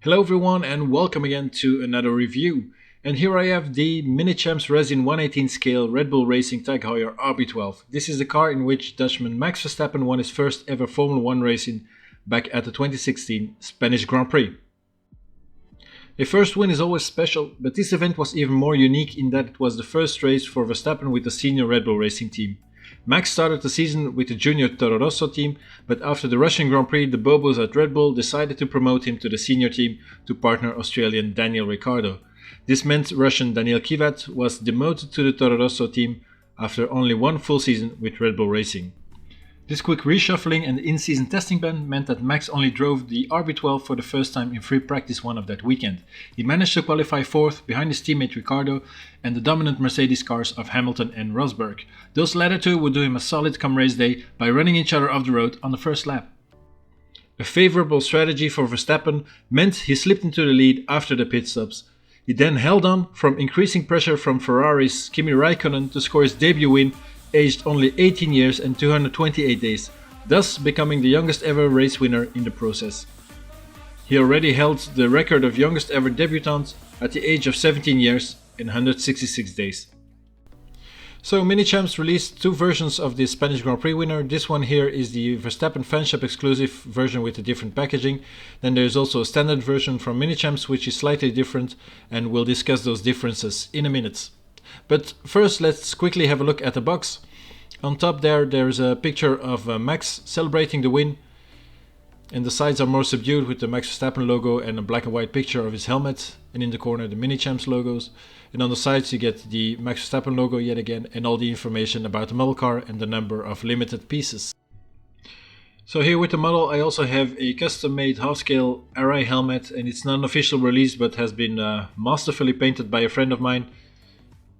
Hello everyone and welcome again to another review. And here I have the Minichamps Resin 118 scale Red Bull Racing Tag Heuer RB12. This is the car in which Dutchman Max Verstappen won his first ever Formula 1 racing back at the 2016 Spanish Grand Prix. A first win is always special, but this event was even more unique in that it was the first race for Verstappen with the senior Red Bull Racing team. Max started the season with the junior Toro Rosso team, but after the Russian Grand Prix, the Bobos at Red Bull decided to promote him to the senior team to partner Australian Daniel Ricciardo. This meant Russian LiQWYD was demoted to the Toro Rosso team after only one full season with Red Bull Racing. This quick reshuffling and in-season testing ban meant that Max only drove the RB12 for the first time in free practice one of that weekend. He managed to qualify fourth behind his teammate Ricciardo and the dominant Mercedes cars of Hamilton and Rosberg. Those latter two would do him a solid come race day by running each other off the road on the first lap. A favorable strategy for Verstappen meant he slipped into the lead after the pit stops. He then held on from increasing pressure from Ferrari's Kimi Raikkonen to score his debut win, aged only 18 years and 228 days, thus becoming the youngest ever race winner in the process. He already held the record of youngest ever debutant at the age of 17 years and 166 days. So Minichamps released two versions of the Spanish Grand Prix winner. This one here is the Verstappen Fanshop exclusive version with a different packaging. Then there's also a standard version from Minichamps which is slightly different, and we'll discuss those differences in a minute. But first let's quickly have a look at the box. On top there's a picture of Max celebrating the win, and the sides are more subdued with the Max Verstappen logo and a black and white picture of his helmet, and in the corner the Minichamps logos, and on the sides you get the Max Verstappen logo yet again and all the information about the model car and the number of limited pieces. So here with the model I also have a custom made half-scale RI helmet, and it's not an official release but has been masterfully painted by a friend of mine.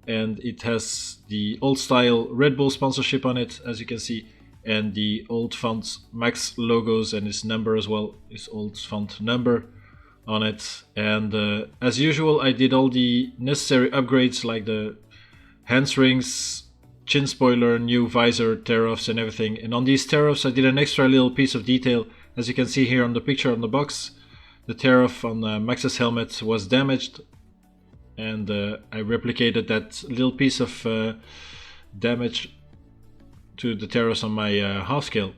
And it has the old style Red Bull sponsorship on it, as you can see, and the old font Max logos and his number as well, his old font number on it. And as usual I did all the necessary upgrades like the handsprings, chin spoiler, new visor, tear-offs and everything. And on these tear-offs I did an extra little piece of detail. As you can see here on the picture on the box, the tear-off on Max's helmet was damaged. And I replicated that little piece of damage to the tear-offs on my half scale.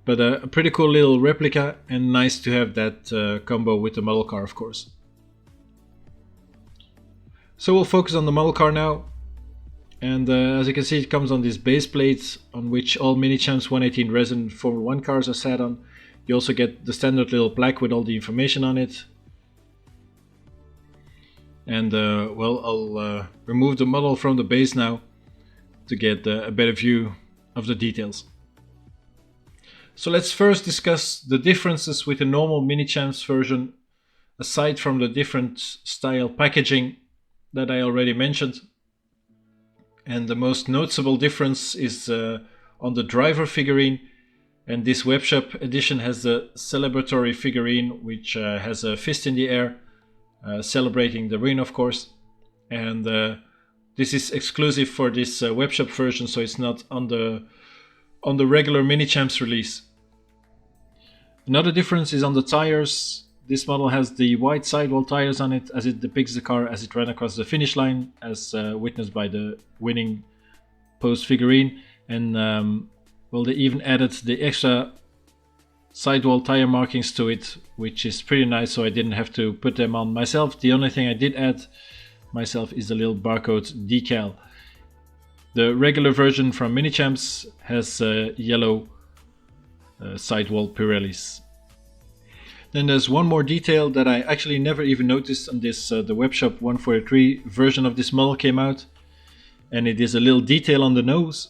But a pretty cool little replica, and nice to have that combo with the model car, of course. So we'll focus on the model car now. And as you can see, it comes on this base plate on which all Minichamps 118 Resin Formula 1 cars are sat on. You also get the standard little plaque with all the information on it. And well, I'll remove the model from the base now to get a better view of the details. So let's first discuss the differences with the normal Minichamps version, aside from the different style packaging that I already mentioned. And the most noticeable difference is on the driver figurine. And this webshop edition has the celebratory figurine, which has a fist in the air. Celebrating the win, of course, and this is exclusive for this webshop version, so it's not on the regular Minichamps release. Another difference is on the tires. This model has the white sidewall tires on it, as it depicts the car as it ran across the finish line, as witnessed by the winning post figurine. And well, they even added the extra sidewall tire markings to it, which is pretty nice, so I didn't have to put them on myself. The only thing I did add myself is the little barcode decal. The regular version from Minichamps has yellow sidewall Pirellis. Then there's one more detail that I actually never even noticed on this, the webshop 143 version of this model came out, and it is a little detail on the nose.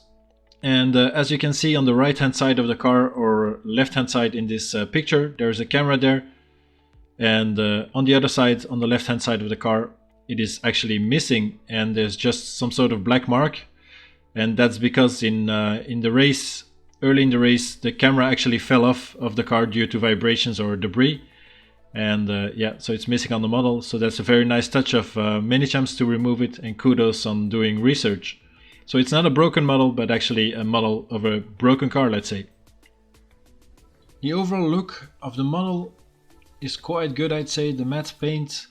And as you can see on the right hand side of the car, or left hand side in this picture, there's a camera there, and on the other side, on the left hand side of the car, it is actually missing, and there's just some sort of black mark. And that's because in the race, early in the race, the camera actually fell off of the car due to vibrations or debris, and yeah, so it's missing on the model. So that's a very nice touch of Minichamps to remove it, and kudos on doing research. So it's not a broken model, but actually a model of a broken car, let's say. The overall look of the model is quite good, I'd say. The matte paint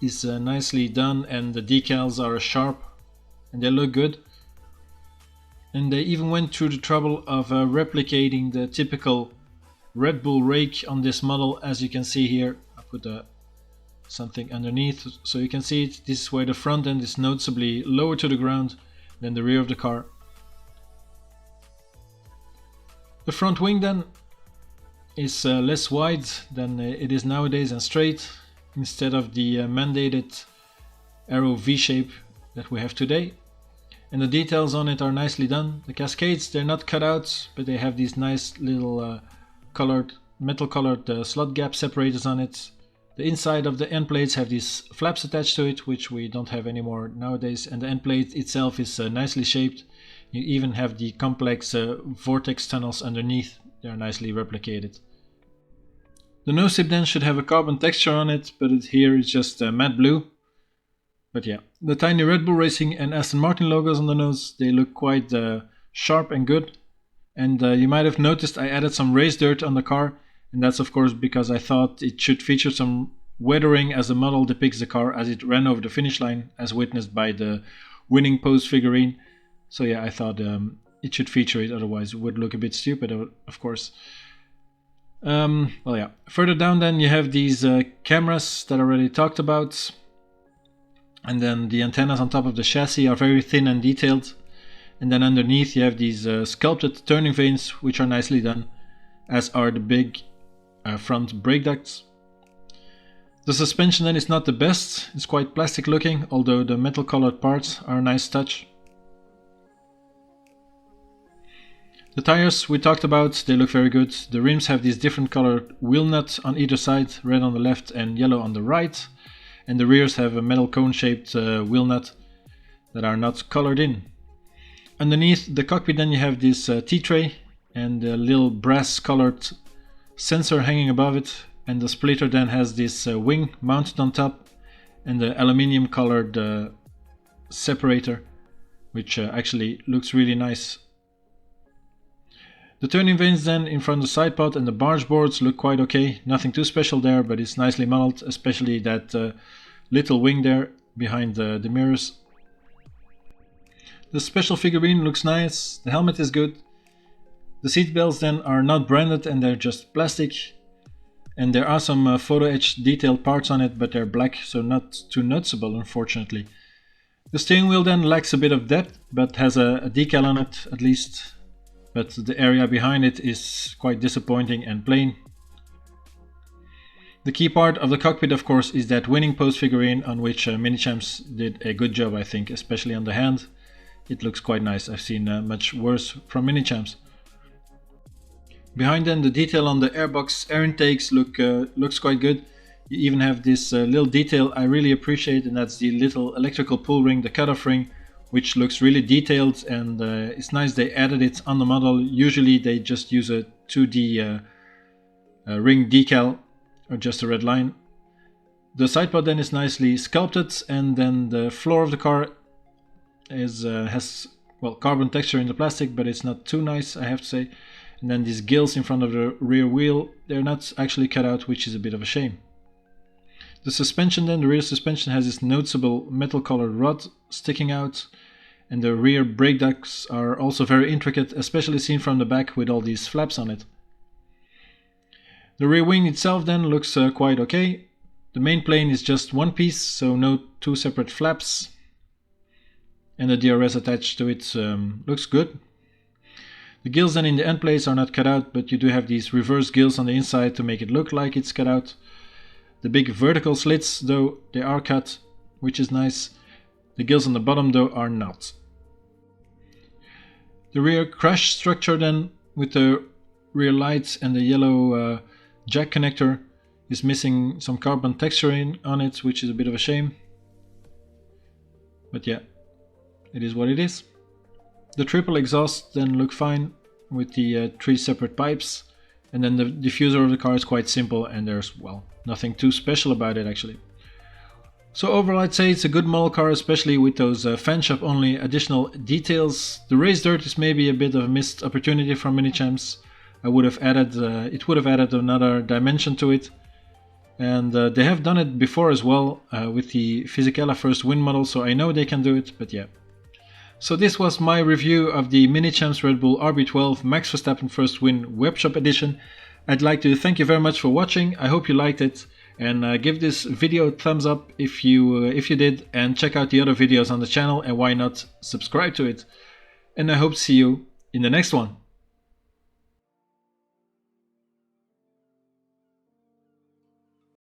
is nicely done and the decals are sharp and they look good. And they even went through the trouble of replicating the typical Red Bull rake on this model, as you can see here. I put something underneath so you can see it. This is where the front end is noticeably lower to the ground than the rear of the car. The front wing then is less wide than it is nowadays and straight, instead of the mandated arrow V-shape that we have today. And the details on it are nicely done. The cascades, they're not cut out, but they have these nice little metal colored slot gap separators on it. The inside of the end plates have these flaps attached to it, which we don't have anymore nowadays, and the end plate itself is nicely shaped. You even have the complex vortex tunnels underneath. They are nicely replicated. The nose tip then should have a carbon texture on it, but here it's just matte blue. But yeah, the tiny Red Bull Racing and Aston Martin logos on the nose, they look quite sharp and good. And you might have noticed I added some race dirt on the car, and that's of course because I thought it should feature some weathering as the model depicts the car as it ran over the finish line, as witnessed by the winning pose figurine. So yeah, I thought it should feature it, otherwise it would look a bit stupid, of course. Well yeah, further down then you have these cameras that I already talked about. And then the antennas on top of the chassis are very thin and detailed. And then underneath you have these sculpted turning vanes, which are nicely done, as are the big front brake ducts. The suspension then is not the best, it's quite plastic looking, although the metal colored parts are a nice touch. The tires we talked about, they look very good. The rims have these different colored wheel nuts on either side, red on the left and yellow on the right. And the rears have a metal cone shaped wheel nut that are not colored in. Underneath the cockpit then you have this T-tray and a little brass colored sensor hanging above it, and the splitter then has this wing mounted on top and the aluminium colored separator, which actually looks really nice. The turning vanes then in front of the side pod and the barge boards look quite okay, nothing too special there, but it's nicely modeled, especially that little wing there behind the mirrors. The special figurine looks nice, the helmet is good. The seat belts then are not branded and they're just plastic. And there are some photo etched detailed parts on it, but they're black, so not too noticeable unfortunately. The steering wheel then lacks a bit of depth, but has a decal on it at least. But the area behind it is quite disappointing and plain. The key part of the cockpit, of course, is that winning pose figurine on which Minichamps did a good job, I think, especially on the hand. It looks quite nice. I've seen much worse from Minichamps. Behind them, the detail on the airbox air intakes looks quite good. You even have this little detail I really appreciate, and that's the little electrical pull ring, the cutoff ring, which looks really detailed, and it's nice they added it on the model. Usually they just use a 2D ring decal or just a red line. The side pod then is nicely sculpted, and then the floor of the car has well, carbon texture in the plastic, but it's not too nice, I have to say. And then these gills in front of the rear wheel, they're not actually cut out, which is a bit of a shame. The suspension then, the rear suspension has this noticeable metal colored rod sticking out, and the rear brake ducts are also very intricate, especially seen from the back with all these flaps on it. The rear wing itself then looks quite okay. The main plane is just one piece, so no two separate flaps, and the DRS attached to it looks good. The gills then in the end plates are not cut out, but you do have these reverse gills on the inside to make it look like it's cut out. The big vertical slits, though, they are cut, which is nice. The gills on the bottom, though, are not. The rear crash structure then, with the rear lights and the yellow jack connector, is missing some carbon texturing on it, which is a bit of a shame. But yeah, it is what it is. The triple exhausts then look fine with the 3 separate pipes, and then the diffuser of the car is quite simple, and there's, well, nothing too special about it actually. So overall I'd say it's a good model car, especially with those fan shop only additional details. The race dirt is maybe a bit of a missed opportunity from Minichamps. I would have added it would have added another dimension to it. And they have done it before as well with the Fisichella First Win model, so I know they can do it, but yeah. So this was my review of the Minichamps Red Bull RB12 Max Verstappen First Win Webshop Edition. I'd like to thank you very much for watching. I hope you liked it, and give this video a thumbs up if you did, and check out the other videos on the channel, and why not subscribe to it. And I hope to see you in the next one.